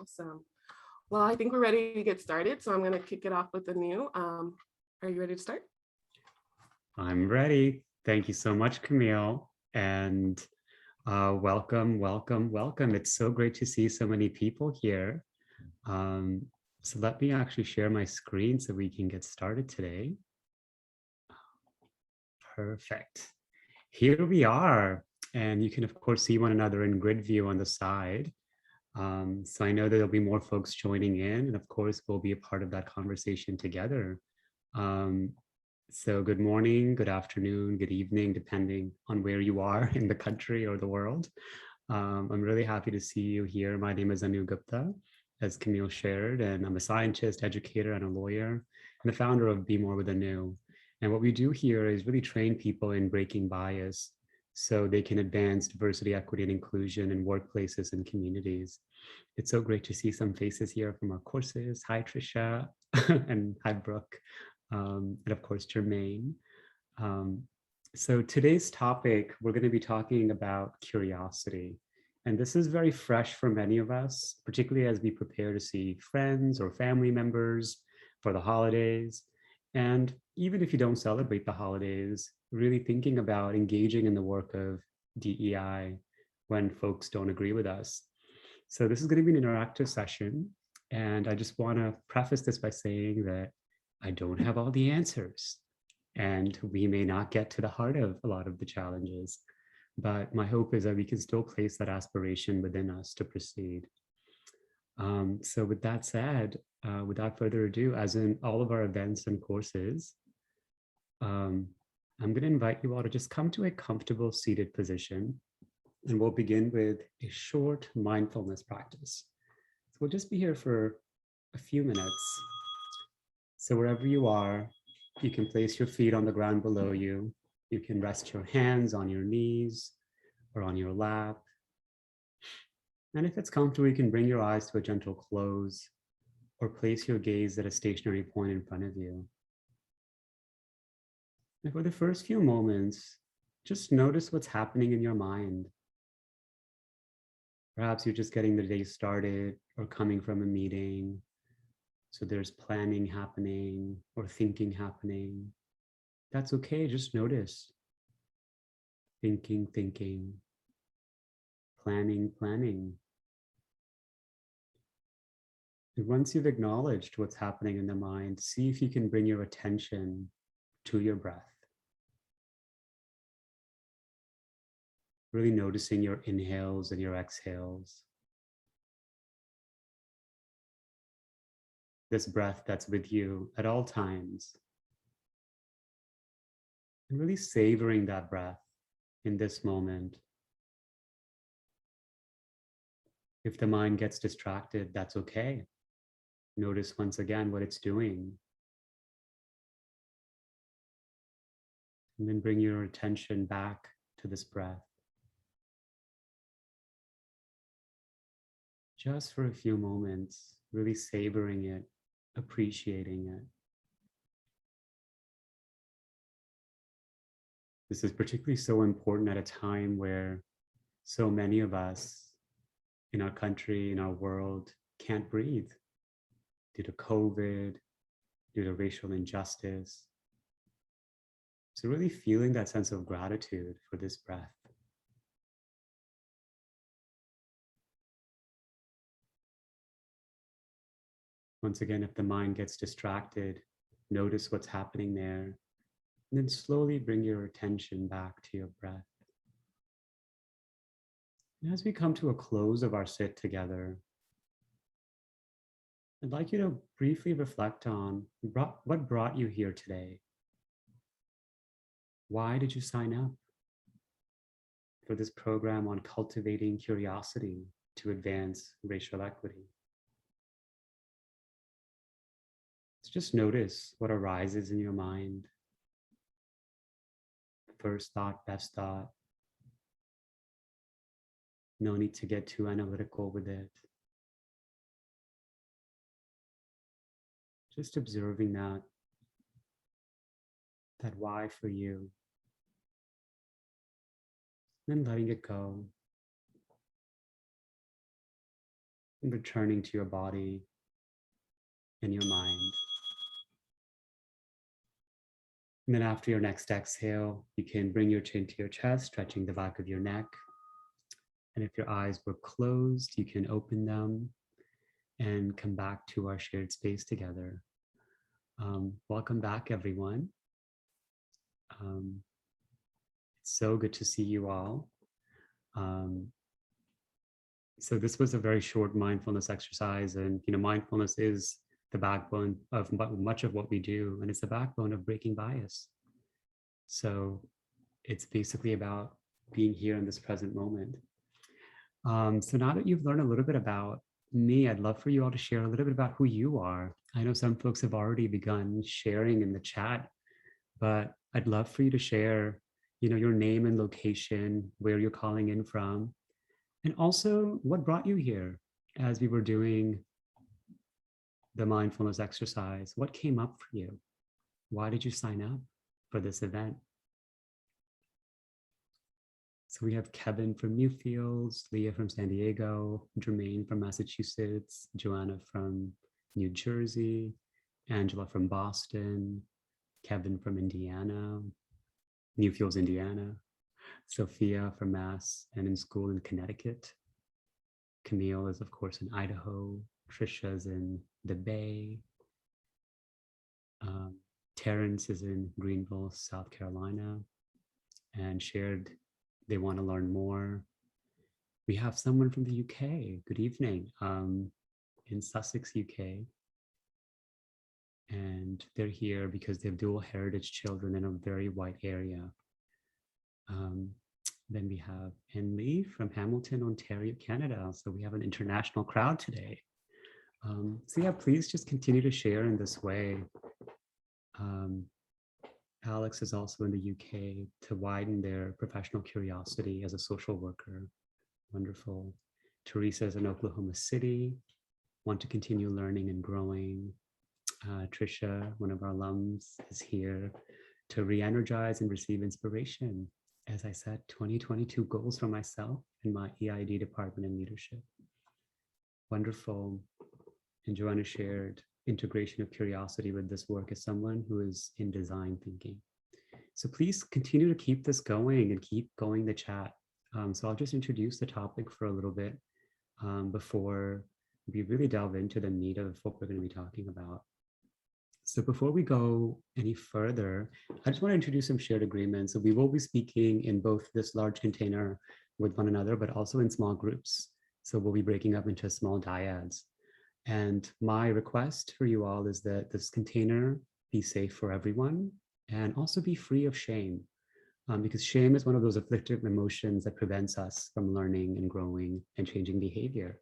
Awesome. Well, I think we're ready to get started. So I'm going to kick it off with the new. Are you ready to start? I'm ready. Thank you so much, Camille. And welcome, welcome, welcome. It's so great to see so many people here. So let me actually share my screen so we can get started today. Perfect. Here we are. And you can, of course, see one another in grid view on the side. So I know that there'll be more folks joining in. And of course, we'll be a part of that conversation together. So good morning, good afternoon, good evening, depending on where you are in the country or the world. I'm really happy to see you here. My name is Anu Gupta, as Camille shared, and I'm a scientist, educator, and a lawyer, and the founder of Be More with Anu. And what we do here is really train people in breaking bias so they can advance diversity, equity, and inclusion in workplaces and communities. It's so great to see some faces here from our courses. Hi, Trisha, and hi, Brooke, and of course, Jermaine. So today's topic, we're going to be talking about curiosity. And this is very fresh for many of us, particularly as we prepare to see friends or family members for the holidays. And even if you don't celebrate the holidays, really thinking about engaging in the work of DEI when folks don't agree with us. So this is going to be an interactive session. And I just want to preface this by saying that I don't have all the answers, and we may not get to the heart of a lot of the challenges. But my hope is that we can still place that aspiration within us to proceed. So with that said, without further ado, as in all of our events and courses, I'm going to invite you all to just come to a comfortable seated position, and we'll begin with a short mindfulness practice. So we'll just be here for a few minutes. So wherever you are, you can place your feet on the ground below you. You can rest your hands on your knees or on your lap. And if it's comfortable, you can bring your eyes to a gentle close or place your gaze at a stationary point in front of you. And for the first few moments, just notice what's happening in your mind. Perhaps you're just getting the day started or coming from a meeting. So there's planning happening or thinking happening. That's okay, just notice. Thinking, planning. And once you've acknowledged what's happening in the mind, see if you can bring your attention to your breath. Really noticing your inhales and your exhales. This breath that's with you at all times. And really savoring that breath in this moment. If the mind gets distracted, that's okay. Notice once again what it's doing. And then bring your attention back to this breath. Just for a few moments, really savoring it, appreciating it. This is particularly so important at a time where so many of us in our country, in our world, can't breathe due to COVID, due to racial injustice. So really feeling that sense of gratitude for this breath. Once again, if the mind gets distracted, notice what's happening there, and then slowly bring your attention back to your breath. And as we come to a close of our sit together, I'd like you to briefly reflect on what brought you here today. Why did you sign up for this program on cultivating curiosity to advance racial equity? So just notice what arises in your mind. First thought, best thought. No need to get too analytical with it. Just observing that why for you. Then letting it go. and returning to your body and your mind. And then after your next exhale, you can bring your chin to your chest, stretching the back of your neck. And if your eyes were closed, you can open them and come back to our shared space together. Welcome back, everyone. It's so good to see you all. So this was a very short mindfulness exercise, and mindfulness is the backbone of much of what we do, and it's the backbone of breaking bias. So it's basically about being here in this present moment. So now that you've learned a little bit about me, I'd love for you all to share a little bit about who you are. I know some folks have already begun sharing in the chat, but I'd love for you to share, your name and location, where you're calling in from, and also what brought you here as we were doing the mindfulness exercise. What came up for you? Why did you sign up for this event? So we have Kevin from Newfields, Leah from San Diego, Jermaine from Massachusetts, Joanna from New Jersey, Angela from Boston, Kevin from Indiana, Newfields, Indiana, Sophia from Mass and in school in Connecticut. Camille is, of course, in Idaho. Trisha's in the Bay. Terrence is in Greenville, South Carolina, and shared they want to learn more. We have someone from the UK. Good evening, in Sussex, UK. And they're here because they have dual heritage children in a very white area. Then we have Anne Lee from Hamilton, Ontario, Canada. So we have an international crowd today. So yeah, please just continue to share in this way. Alex is also in the UK to widen their professional curiosity as a social worker. Wonderful. Teresa is in Oklahoma City, want to continue learning and growing. Trisha, one of our alums, is here to re-energize and receive inspiration. As I said, 2022 goals for myself and my EID department and leadership. Wonderful. And Joanna shared integration of curiosity with this work as someone who is in design thinking. So please continue to keep this going and keep going the chat. So I'll just introduce the topic for a little bit before we really delve into the meat of what we're going to be talking about. So before we go any further, I just want to introduce some shared agreements. So we will be speaking in both this large container with one another, but also in small groups. So we'll be breaking up into small dyads. And my request for you all is that this container be safe for everyone and also be free of shame, because shame is one of those afflictive emotions that prevents us from learning and growing and changing behavior.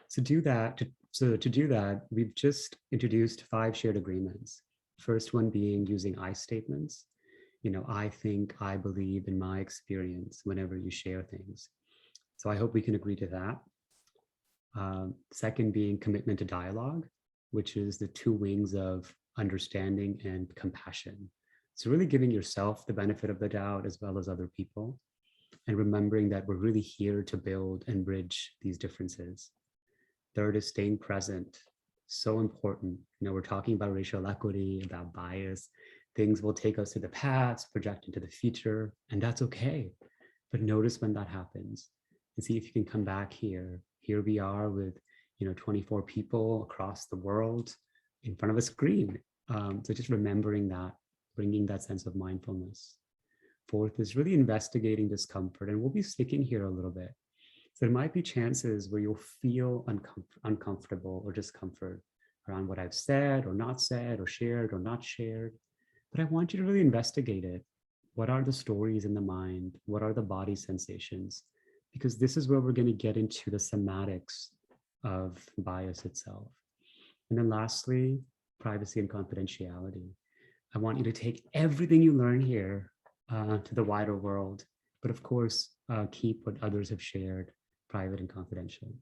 So to do that, we've just introduced 5 shared agreements. First one being using I statements. I think, I believe, in my experience whenever you share things. So I hope we can agree to that. Second being commitment to dialogue, which is the 2 wings of understanding and compassion. So really giving yourself the benefit of the doubt as well as other people, and remembering that we're really here to build and bridge these differences. Third is staying present. So important. We're talking about racial equity, about bias. Things will take us to the past, project into the future, and that's okay. But notice when that happens and see if you can come back here. Here we are with 24 people across the world in front of a screen. So just remembering that, bringing that sense of mindfulness. Fourth is really investigating discomfort, and we'll be sticking here a little bit. So there might be chances where you'll feel uncomfortable or discomfort around what I've said or not said or shared or not shared. But I want you to really investigate it. What are the stories in the mind? What are the body sensations? Because this is where we're going to get into the somatics of bias itself. And then lastly, privacy and confidentiality. I want you to take everything you learn here to the wider world, but of course, keep what others have shared private and confidential.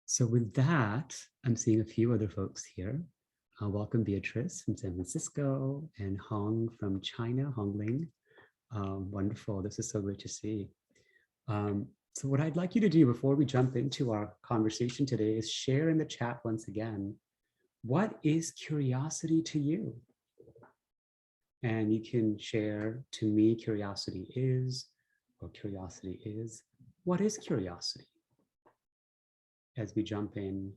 So with that, I'm seeing a few other folks here. Welcome Beatrice from San Francisco and Hong from China, Hongling. Wonderful, this is so great to see. So what I'd like you to do before we jump into our conversation today is share in the chat once again, what is curiosity to you? And you can share, to me, curiosity is, or curiosity is. What is curiosity? As we jump in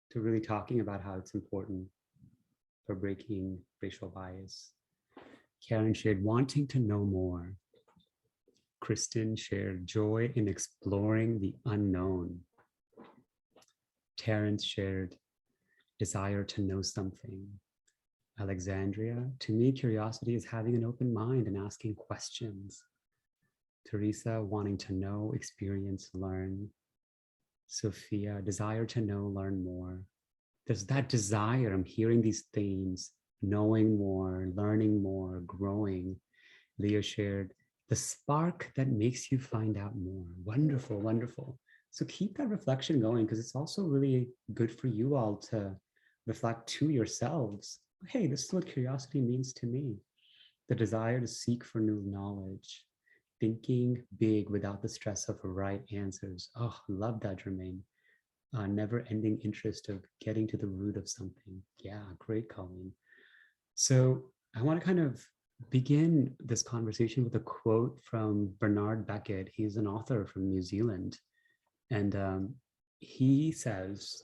to really talking about how it's important for breaking racial bias. Karen shared wanting to know more. Kristen shared joy in exploring the unknown. Terrence shared desire to know something. Alexandria, to me, curiosity is having an open mind and asking questions. Teresa, wanting to know, experience, learn. Sophia, desire to know, learn more. There's that desire. I'm hearing these themes, knowing more, learning more, growing. Leah shared the spark that makes you find out more. Wonderful, wonderful. So keep that reflection going, because it's also really good for you all to reflect to yourselves. Hey, this is what curiosity means to me. The desire to seek for new knowledge, thinking big without the stress of right answers. Oh, love that, Jermaine. Never ending interest of getting to the root of something. Yeah, great, Colleen. So I want to kind of begin this conversation with a quote from Bernard Beckett. He's an author from New Zealand. And he says,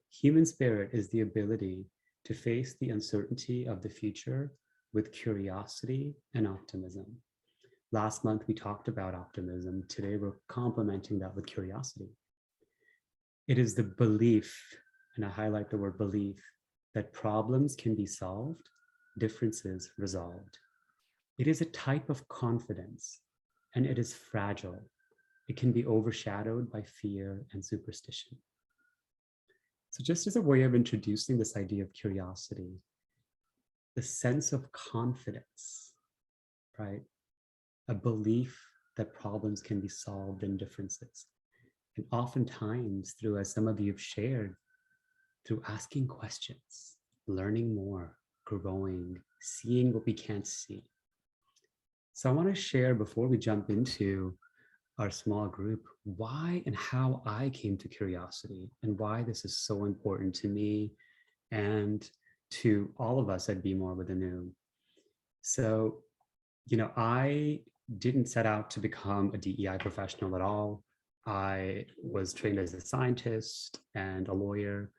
human spirit is the ability to face the uncertainty of the future with curiosity and optimism. Last month, we talked about optimism. Today, we're complementing that with curiosity. It is the belief, and I highlight the word belief, that problems can be solved, differences resolved. It is a type of confidence, and it is fragile. It can be overshadowed by fear and superstition. So just as a way of introducing this idea of curiosity, the sense of confidence, right? A belief that problems can be solved and differences. And oftentimes through, as some of you have shared, through asking questions, learning more, growing, seeing what we can't see. So I want to share before we jump into our small group, why and how I came to curiosity and why this is so important to me and to all of us at Be More with the New. So, I didn't set out to become a DEI professional at all. I was trained as a scientist and a lawyer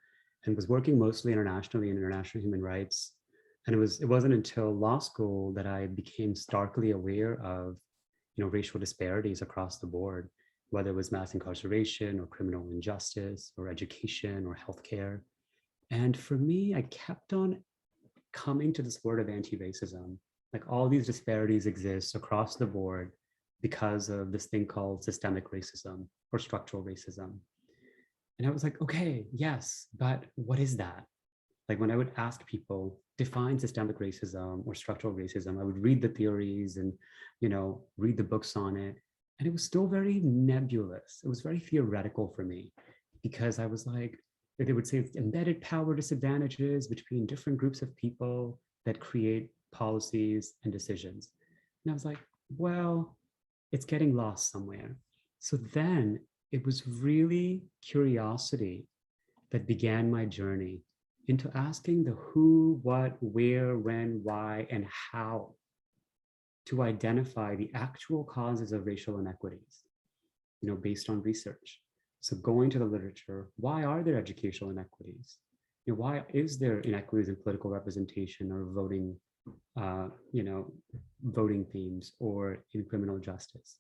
and was working mostly internationally in international human rights. And it wasn't until law school that I became starkly aware of racial disparities across the board, whether it was mass incarceration or criminal injustice or education or healthcare. And for me, I kept on coming to this word of anti-racism. Like all these disparities exist across the board because of this thing called systemic racism or structural racism. And I was like, okay, yes, but what is that? Like when I would ask people, define systemic racism or structural racism, I would read the theories and, read the books on it. And it was still very nebulous. It was very theoretical for me because I was like, they would say it's embedded power disadvantages between different groups of people that create policies and decisions. And I was like, well, it's getting lost somewhere. So then it was really curiosity that began my journey into asking the who, what, where, when, why, and how to identify the actual causes of racial inequities, based on research. So going to the literature, why are there educational inequities? Why is there inequities in political representation or voting, voting themes or in criminal justice?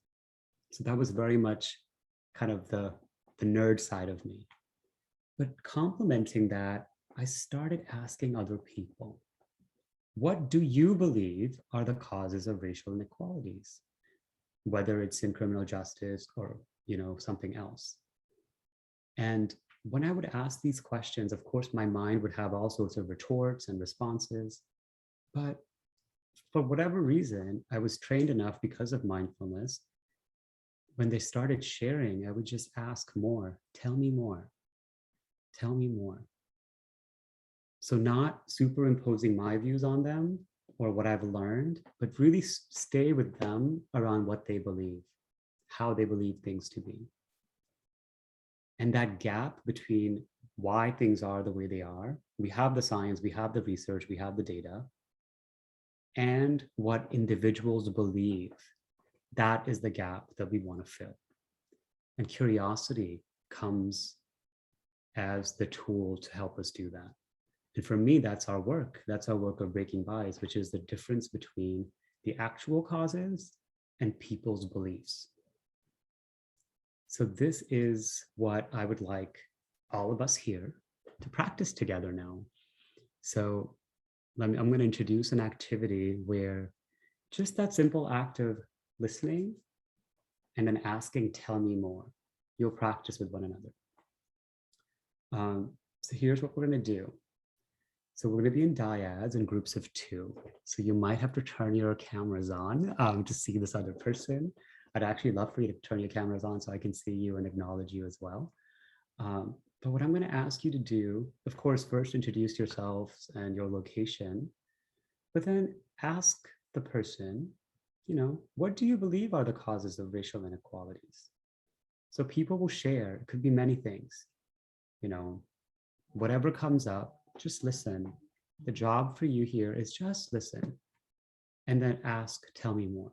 So that was very much kind of the nerd side of me. But complementing that, I started asking other people, what do you believe are the causes of racial inequalities, whether it's in criminal justice or, something else? And when I would ask these questions, of course, my mind would have all sorts of retorts and responses. But for whatever reason, I was trained enough because of mindfulness. When they started sharing, I would just ask more, tell me more, tell me more. So not superimposing my views on them or what I've learned, but really stay with them around what they believe, how they believe things to be. And that gap between why things are the way they are, we have the science, we have the research, we have the data, and what individuals believe, that is the gap that we want to fill. And curiosity comes as the tool to help us do that. And for me, that's our work. That's our work of breaking bias, which is the difference between the actual causes and people's beliefs. So this is what I would like all of us here to practice together now. So I'm going to introduce an activity where just that simple act of listening and then asking, tell me more, you'll practice with one another. So here's what we're going to do. So we're going to be in Diaz in groups of 2. So you might have to turn your cameras on to see this other person. I'd actually love for you to turn your cameras on so I can see you and acknowledge you as well. But what I'm going to ask you to do, of course, first introduce yourselves and your location, but then ask the person, what do you believe are the causes of racial inequalities? So people will share, it could be many things, whatever comes up, just listen. The job for you here is just listen and then ask, tell me more.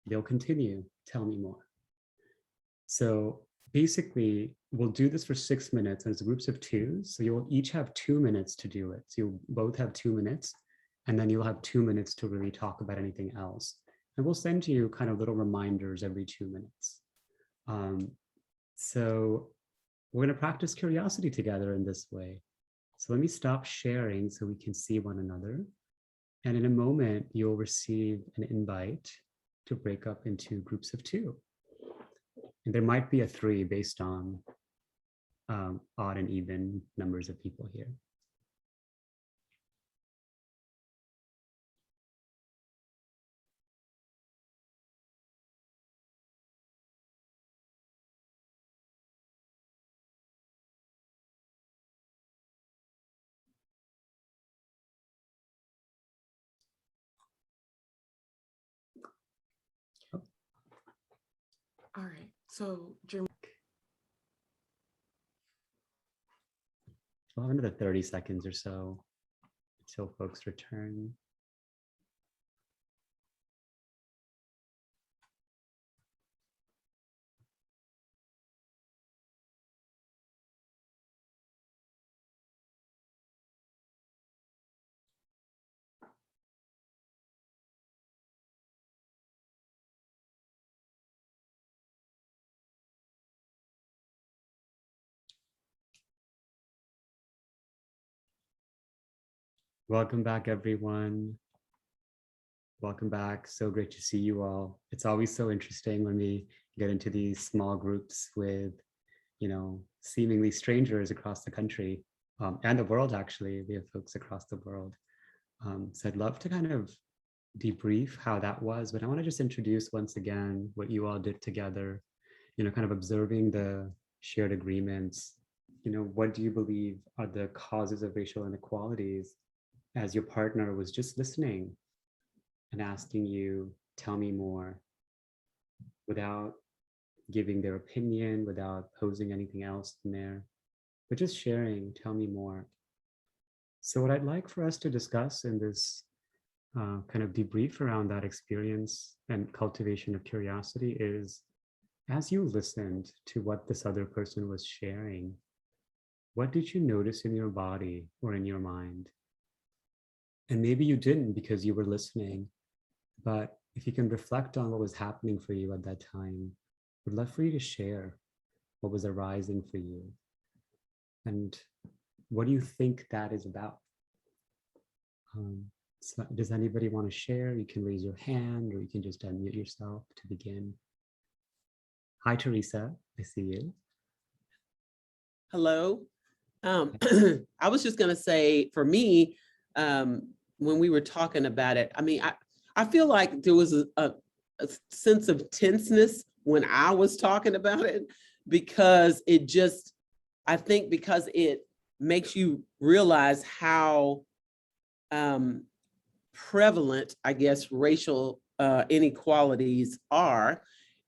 They'll continue, tell me more. So basically, we'll do this for 6 minutes and it's groups of 2. So you'll each have 2 minutes to do it. So you'll both have 2 minutes and then you'll have 2 minutes to really talk about anything else. And we'll send you kind of little reminders every 2 minutes. So we're going to practice curiosity together in this way. So let me stop sharing so we can see one another. And in a moment, you'll receive an invite to break up into groups of 2. And there might be a 3 based on odd and even numbers of people here. All right, so We'll have another 30 seconds or so until folks return. Welcome back, everyone. Welcome back. So great to see you all. It's always so interesting when we get into these small groups with, seemingly strangers across the country and the world, actually. We have folks across the world. So I'd love to kind of debrief how that was, but I want to just introduce once again what you all did together, kind of observing the shared agreements. What do you believe are the causes of racial inequalities? As your partner was just listening and asking you, tell me more, without giving their opinion, without posing anything else in there, but just sharing, tell me more. So what I'd like for us to discuss in this kind of debrief around that experience and cultivation of curiosity is, as you listened to what this other person was sharing, what did you notice in your body or in your mind? And maybe you didn't because you were listening, but if you can reflect on what was happening for you at that time, would love for you to share what was arising for you. And what do you think that is about? So does anybody want to share? You can raise your hand or you can just unmute yourself to begin. Hi, Teresa, I see you. Hello. I was just going to say, for me, when we were talking about it, I feel like there was a sense of tenseness when I was talking about it, because I think because it makes you realize how prevalent, I guess, racial inequalities are,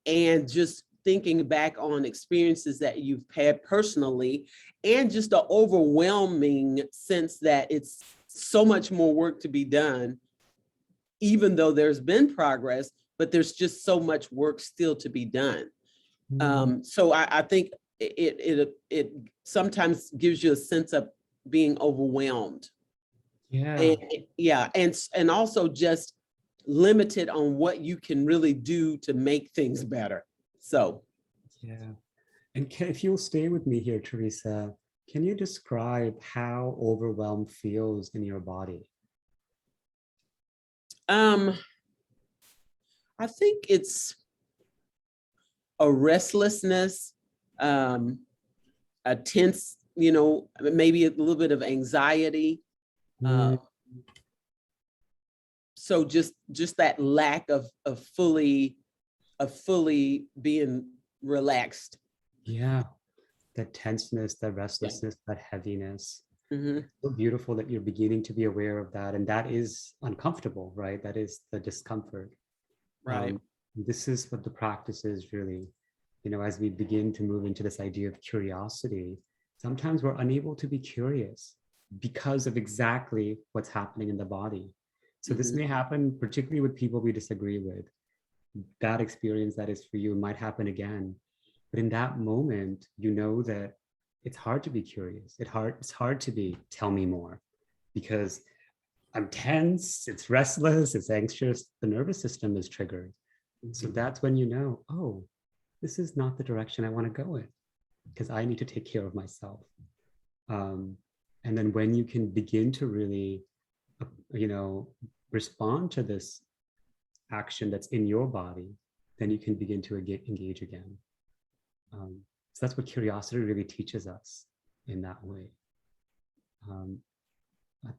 and just thinking back on experiences that you've had personally, and just the overwhelming sense that it's so much more work to be done, even though there's been progress, but there's just so much work still to be done. So I think it sometimes gives you a sense of being overwhelmed. Yeah. And also just limited on what you can really do to make things better. So Yeah. And if you'll stay with me here, Teresa, can you describe how overwhelm feels in your body? I think it's a restlessness, a tense, maybe a little bit of anxiety. So just that lack of fully being relaxed. Yeah, that tenseness, that restlessness, that heaviness. Mhm. So beautiful that you're beginning to be aware of that. And that is uncomfortable, right? That is the discomfort. Right. This is what the practice is really. As we begin to move into this idea of curiosity, sometimes we're unable to be curious because of exactly what's happening in the body. So this may happen particularly with people we disagree with. That experience that is for you might happen again. But in that moment, you know that it's hard to be curious. It's hard to be, tell me more, because I'm tense, it's restless, it's anxious, the nervous system is triggered. So that's when you know, oh, this is not the direction I want to go in, because I need to take care of myself. And then when you can begin to really, respond to this action that's in your body, then you can begin to engage again. So that's what curiosity really teaches us in that way.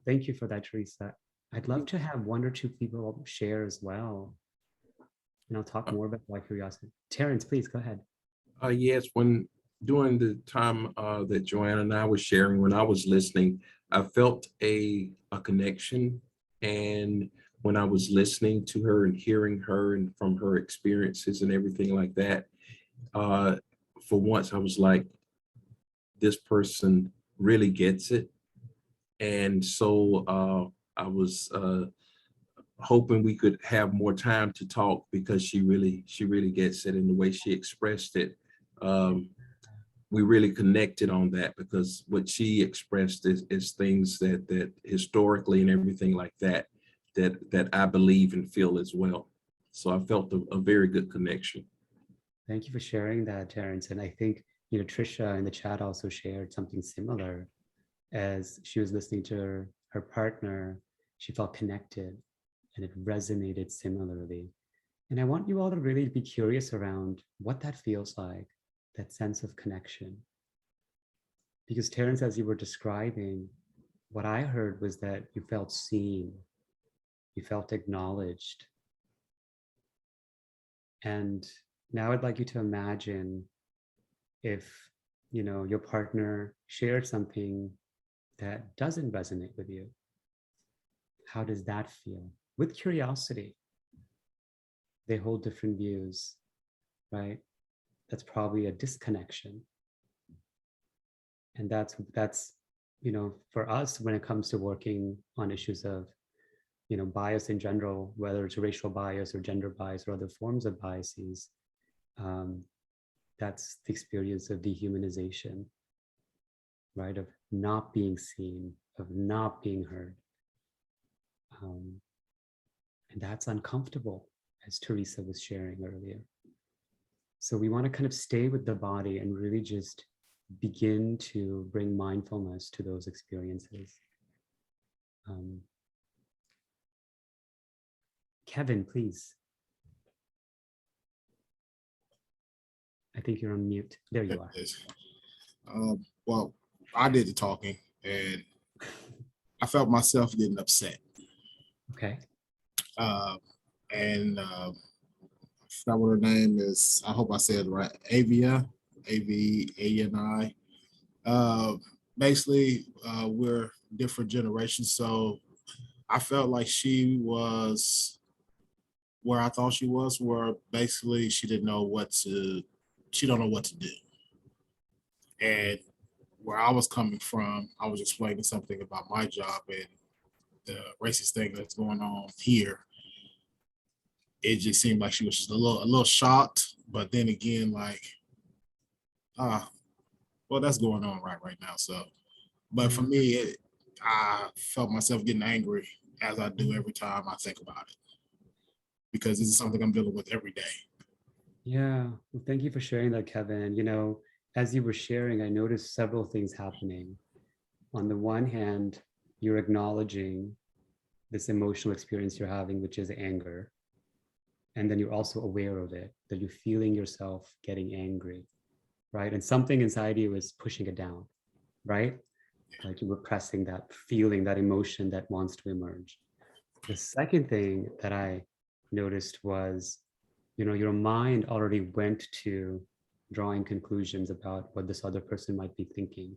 Thank you for that, Teresa. I'd love to have one or two people share as well. And I'll talk more about why curiosity. Terrence, please go ahead. Yes, when during the time that Joanna and I was sharing, when I was listening, I felt a connection. And when I was listening to her and hearing her and from her experiences and everything like that, for once I was like, this person really gets it. And so I was hoping we could have more time to talk, because she really gets it, and the way she expressed it, we really connected on that, because what she expressed is things that historically and everything like that I believe and feel as well. So I felt a very good connection. Thank you for sharing that, Terrence. And I think, Trisha in the chat also shared something similar. As she was listening to her partner, she felt connected and it resonated similarly. And I want you all to really be curious around what that feels like, that sense of connection. Because Terrence, as you were describing, what I heard was that you felt seen, you felt acknowledged. And now I'd like you to imagine if, your partner shared something that doesn't resonate with you. How does that feel? With curiosity. They hold different views, right? That's probably a disconnection. And that's, for us, when it comes to working on issues of, bias in general, whether it's racial bias or gender bias or other forms of biases, that's the experience of dehumanization, right? Of not being seen, of not being heard. And that's uncomfortable, as Teresa was sharing earlier. So we want to kind of stay with the body and really just begin to bring mindfulness to those experiences. Kevin, please. I think you're on mute. There you are. Well, I did the talking and I felt myself getting upset. Okay. And I forgot what her name is. I hope I said it right. Avia, A-V-A-N-I. Basically, we're different generations. So I felt like she was where I thought she was, where basically she don't know what to do. And where I was coming from, I was explaining something about my job and the racist thing that's going on here. It just seemed like she was just a little shocked, but then again, like, well, that's going on right now. So, but for me, I felt myself getting angry as I do every time I think about it, because this is something I'm dealing with every day. Yeah, well, thank you for sharing that, Kevin. As you were sharing, I noticed several things happening. On the one hand, you're acknowledging this emotional experience you're having, which is anger. And then you're also aware of it, that you're feeling yourself getting angry, right? And something inside you is pushing it down, right? Like you're repressing that feeling, that emotion that wants to emerge. The second thing that I noticed was, your mind already went to drawing conclusions about what this other person might be thinking.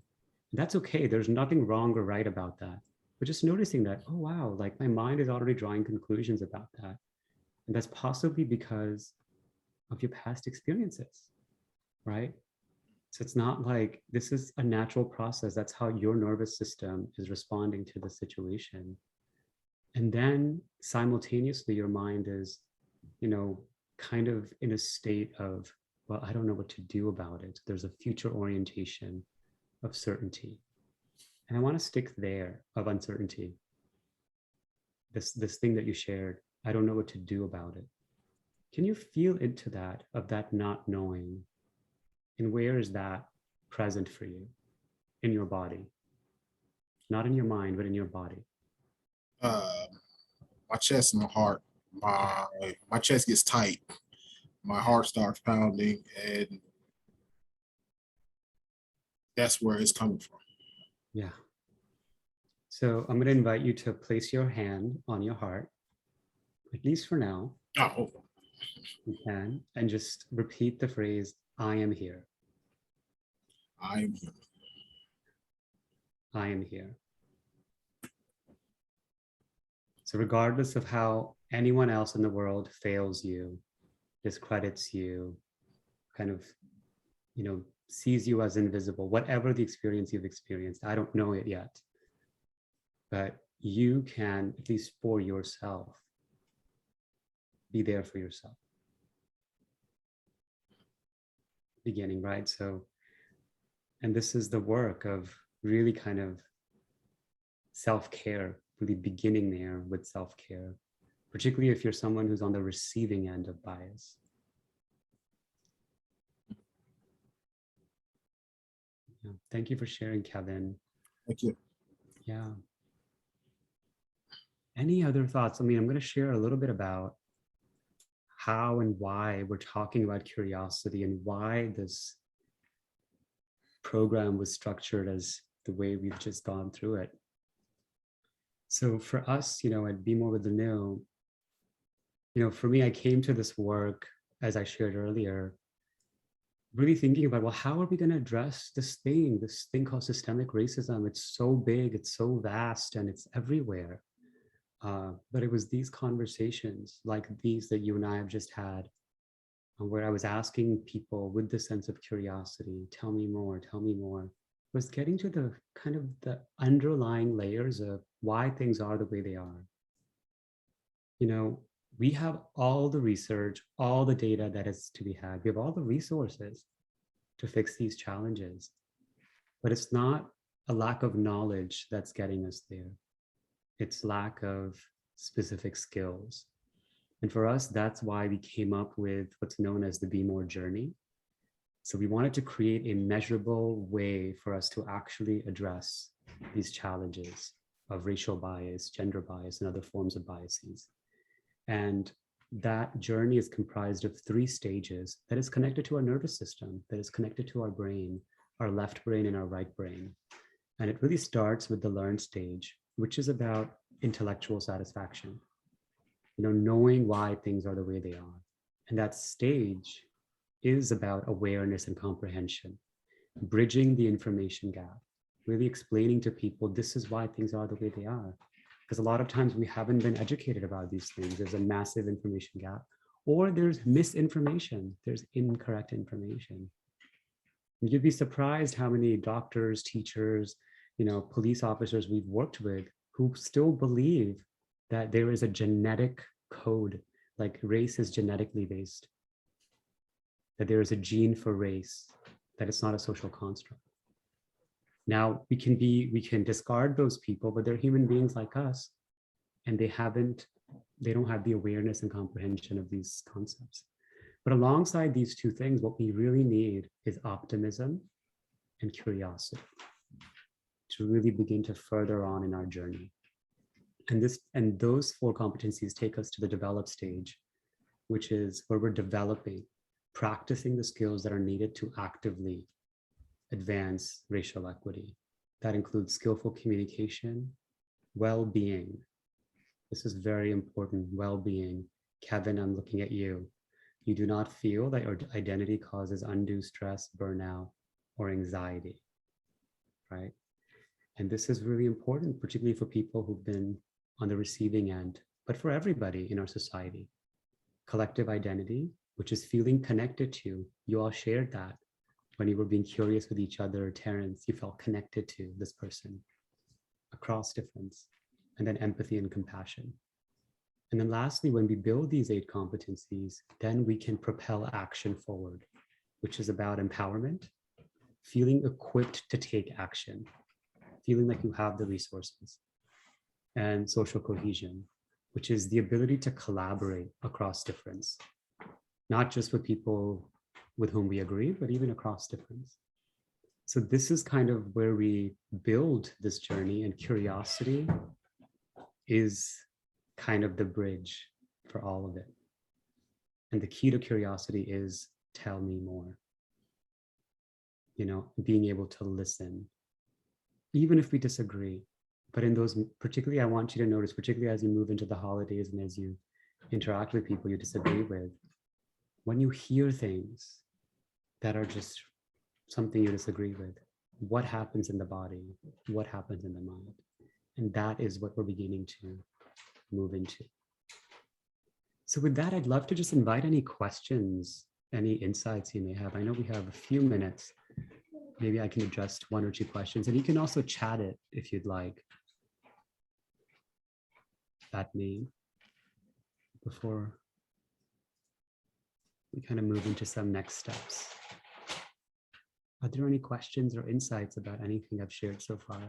That's okay. There's nothing wrong or right about that. But just noticing that, oh, wow, like my mind is already drawing conclusions about that. And that's possibly because of your past experiences, right? So it's not like this is a natural process. That's how your nervous system is responding to the situation. And then simultaneously, your mind is, kind of in a state of, well, I don't know what to do about it. There's a future orientation of certainty. And I want to stick there of uncertainty. This thing that you shared, I don't know what to do about it. Can you feel into that, of that not knowing? And where is that present for you in your body? Not in your mind, but in your body. My chest and my heart, my chest gets tight, my heart starts pounding, and that's where it's coming from. Yeah. So I'm going to invite you to place your hand on your heart, at least for now. Oh, You can, and just repeat the phrase, I am here. I am here. I am here. So regardless of how anyone else in the world fails you, discredits you, kind of, sees you as invisible, whatever the experience you've experienced, I don't know it yet, but you can, at least for yourself, be there for yourself. Beginning, right? So, and this is the work of really kind of self-care, really beginning there with self-care, particularly if you're someone who's on the receiving end of bias. Yeah. Thank you for sharing, Kevin. Thank you. Yeah. Any other thoughts? I'm going to share a little bit about how and why we're talking about curiosity and why this program was structured as the way we've just gone through it. So for us, at Be More with the New, for me, I came to this work, as I shared earlier, really thinking about, well, how are we going to address this thing called systemic racism? It's so big, it's so vast, and it's everywhere. But it was these conversations like these that you and I have just had, where I was asking people with the sense of curiosity, tell me more, was getting to the kind of the underlying layers of why things are the way they are. We have all the research, all the data that is to be had. We have all the resources to fix these challenges, but it's not a lack of knowledge that's getting us there. It's lack of specific skills. And for us, that's why we came up with what's known as the Be More journey. So we wanted to create a measurable way for us to actually address these challenges of racial bias, gender bias, and other forms of biases. And that journey is comprised of 3 stages that is connected to our nervous system, that is connected to our brain, our left brain and our right brain. And it really starts with the learn stage, which is about intellectual satisfaction, knowing why things are the way they are. And that stage is about awareness and comprehension, bridging the information gap, really explaining to people, this is why things are the way they are. because a lot of times we haven't been educated about these things. There's a massive information gap, or there's misinformation, there's incorrect information. You'd be surprised how many doctors, teachers, police officers we've worked with who still believe that there is a genetic code, like race is genetically based, that there is a gene for race, that it's not a social construct. Now we can discard those people, but they're human beings like us, and they don't have the awareness and comprehension of these concepts. But alongside these two things, what we really need is optimism and curiosity to really begin to further on in our journey. And those 4 competencies take us to the develop stage, which is where we're developing, practicing the skills that are needed to actively advance racial equity. That includes skillful communication, well-being. This is very important, well-being. Kevin, I'm looking at you. You do not feel that your identity causes undue stress, burnout, or anxiety, right? And this is really important, particularly for people who've been on the receiving end, but for everybody in our society. Collective identity, which is feeling connected to, you all shared that when you were being curious with each other. Terrence, you felt connected to this person across difference. And then empathy and compassion. And then lastly, when we build these 8 competencies, then we can propel action forward, which is about empowerment, feeling equipped to take action, feeling like you have the resources, and social cohesion, which is the ability to collaborate across difference, not just with people with whom we agree, but even across difference. So this is kind of where we build this journey, and curiosity is kind of the bridge for all of it. And the key to curiosity is tell me more. Being able to listen, even if we disagree. But in those, particularly, I want you to notice, particularly as you move into the holidays and as you interact with people you disagree with, when you hear things that are just something you disagree with, what happens in the body, what happens in the mind? And that is what we're beginning to move into. So with that, I'd love to just invite any questions, any insights you may have. I know we have a few minutes. Maybe I can address 1 or 2 questions, and you can also chat it if you'd like. That me, before we kind of move into some next steps. Are there any questions or insights about anything I've shared so far?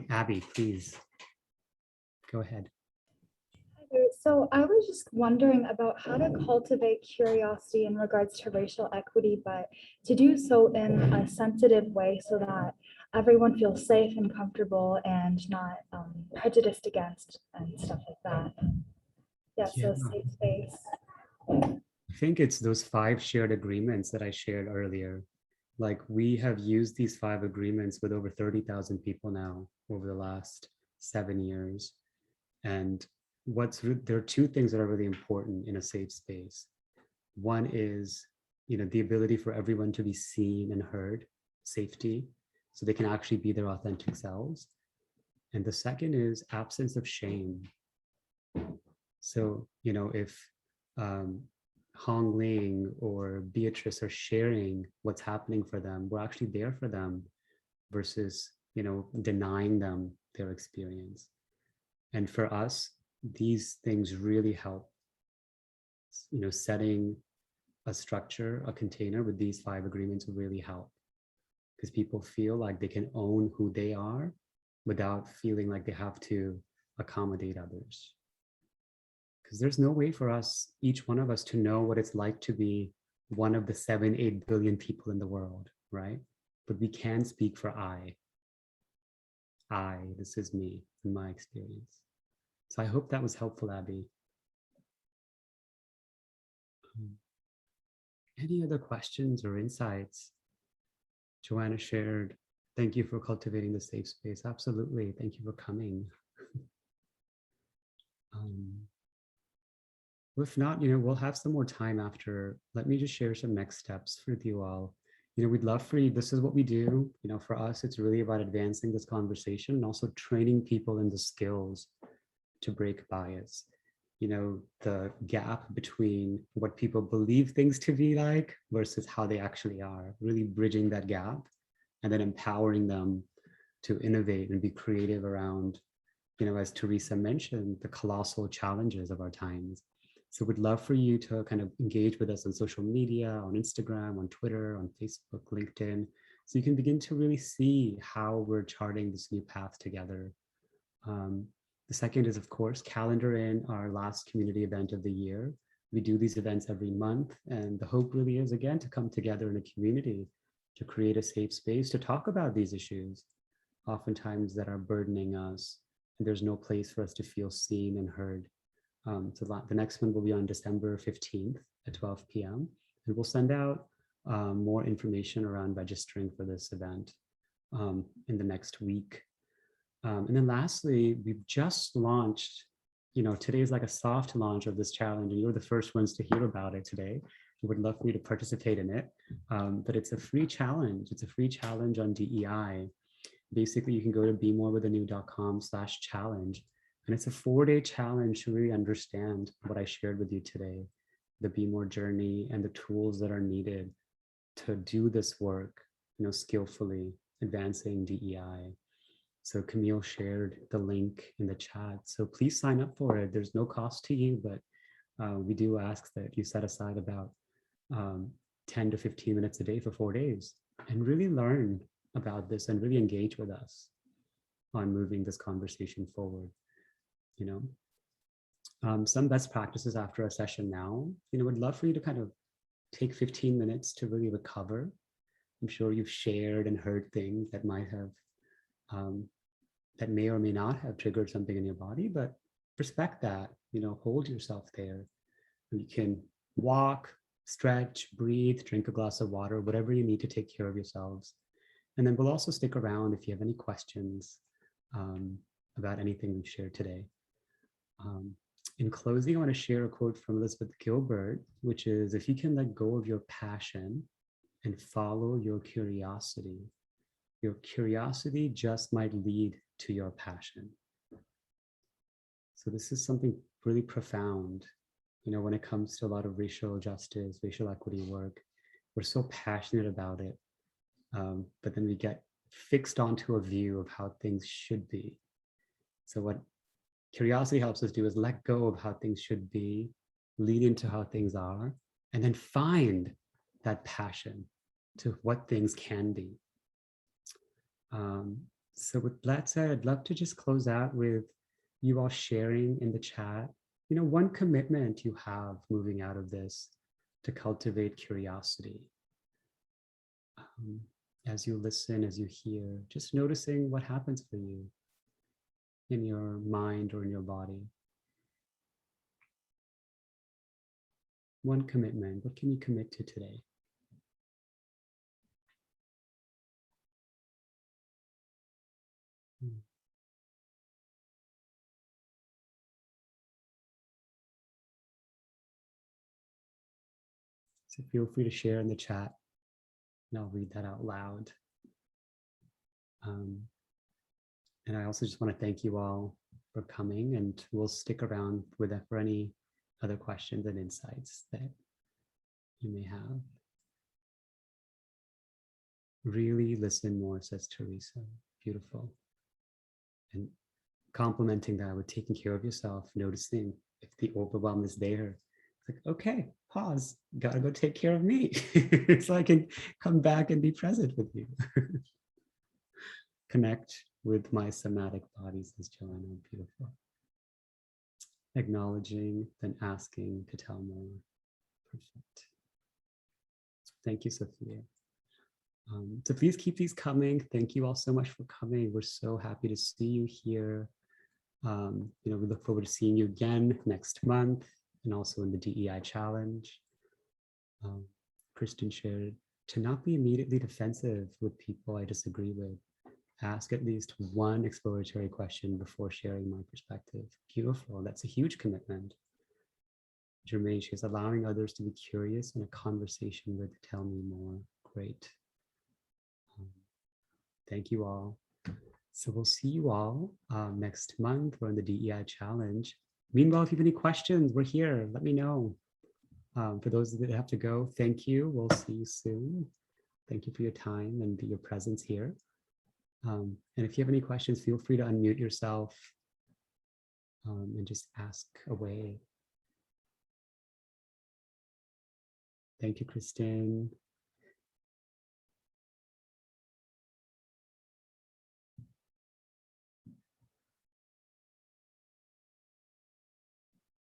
Abby, please go ahead. So I was just wondering about how to cultivate curiosity in regards to racial equity, but to do so in a sensitive way so that everyone feels safe and comfortable and not prejudiced against and stuff like that. Yeah, so a safe space. I think it's those 5 shared agreements that I shared earlier. Like, we have used these 5 agreements with over 30,000 people now over the last 7 years. And there are 2 things that are really important in a safe space. One is, the ability for everyone to be seen and heard, safety, so they can actually be their authentic selves. And the second is absence of shame. So, if Hong Ling or Beatrice are sharing what's happening for them, we're actually there for them versus, denying them their experience. And for us, these things really help, setting a structure, a container with these 5 agreements will really help, because people feel like they can own who they are without feeling like they have to accommodate others. Because there's no way for us, each one of us, to know what it's like to be one of the 7-8 billion people in the world, right? But we can speak for this is me in my experience. So I hope that was helpful, Abby. Any other questions or insights? Joanna shared, thank you for cultivating the safe space. Absolutely, thank you for coming. If not, we'll have some more time after. Let me just share some next steps with you all. We'd love for you. This is what we do. For us, it's really about advancing this conversation and also training people in the skills to break bias. The gap between what people believe things to be like versus how they actually are, really bridging that gap and then empowering them to innovate and be creative around, as Teresa mentioned, the colossal challenges of our times. So we'd love for you to kind of engage with us on social media, on Instagram, on Twitter, on Facebook, LinkedIn, so you can begin to really see how we're charting this new path together. The second is, of course, calendar in our last community event of the year. We do these events every month, and the hope really is, again, to come together in a community to create a safe space to talk about these issues, oftentimes that are burdening us, and there's no place for us to feel seen and heard. So the next one will be on December 15th at 12 p.m. And we'll send out more information around registering for this event in the next week. And then lastly, we've just launched, today is like a soft launch of this challenge, and you're the first ones to hear about it today. We would love for you to participate in it, but it's a free challenge. It's a free challenge on DEI. Basically, you can go to bemorewithenew.com/challenge. And it's a 4-day challenge to really understand what I shared with you today, the Be More journey and the tools that are needed to do this work, skillfully advancing DEI. So Camille shared the link in the chat. So please sign up for it. There's no cost to you, but we do ask that you set aside about 10 to 15 minutes a day for 4 days and really learn about this and really engage with us on moving this conversation forward. Some best practices after a session now, would love for you to kind of take 15 minutes to really recover. I'm sure you've shared and heard things that might have, that may or may not have triggered something in your body, but respect that, hold yourself there. You can walk, stretch, breathe, drink a glass of water, whatever you need to take care of yourselves. And then we'll also stick around if you have any questions about anything we've shared today. In closing, I want to share a quote from Elizabeth Gilbert, which is, if you can let go of your passion and follow your curiosity just might lead to your passion. So this is something really profound, when it comes to a lot of racial justice, racial equity work. We're so passionate about it, but then we get fixed onto a view of how things should be. So what curiosity helps us do is let go of how things should be, lead into how things are, and then find that passion to what things can be. So with that said, I'd love to just close out with you all sharing in the chat, one commitment you have moving out of this to cultivate curiosity. As you listen, as you hear, just noticing what happens for you in your mind or in your body. One commitment, what can you commit to today? So feel free to share in the chat and I'll read that out loud. And I also just want to thank you all for coming, and we'll stick around with that for any other questions and insights that you may have. Really listen more, says Teresa. Beautiful. And complementing that with taking care of yourself, noticing if the overwhelm is there. It's like, okay, pause, gotta go take care of me so I can come back and be present with you. Connect with my somatic body, says Joanna. Beautiful. Acknowledging, then asking to tell more. Perfect. Thank you, Sophia. So please keep these coming. Thank you all so much for coming. We're so happy to see you here. We look forward to seeing you again next month and also in the DEI challenge. Kristen shared to not be immediately defensive with people I disagree with. Ask at least one exploratory question before sharing my perspective. Beautiful. That's a huge commitment. Jermaine, she is allowing others to be curious in a conversation with tell me more. Great. Thank you all. So we'll see you all next month or in the DEI challenge. Meanwhile, if you have any questions, we're here. Let me know. For those that have to go, thank you. We'll see you soon. Thank you for your time and your presence here. And if you have any questions, feel free to unmute yourself and just ask away. Thank you, Kristen.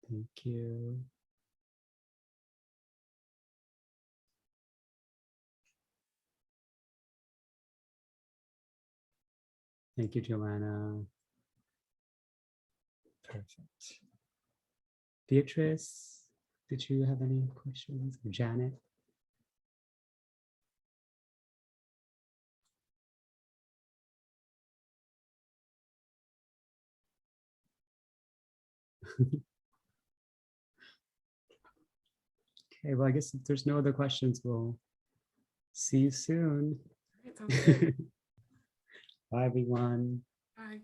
Thank you. Thank you, Joanna. Perfect. Beatrice, did you have any questions? Janet? Okay, well, I guess if there's no other questions, we'll see you soon. All right, sounds good. Bye, everyone. Bye.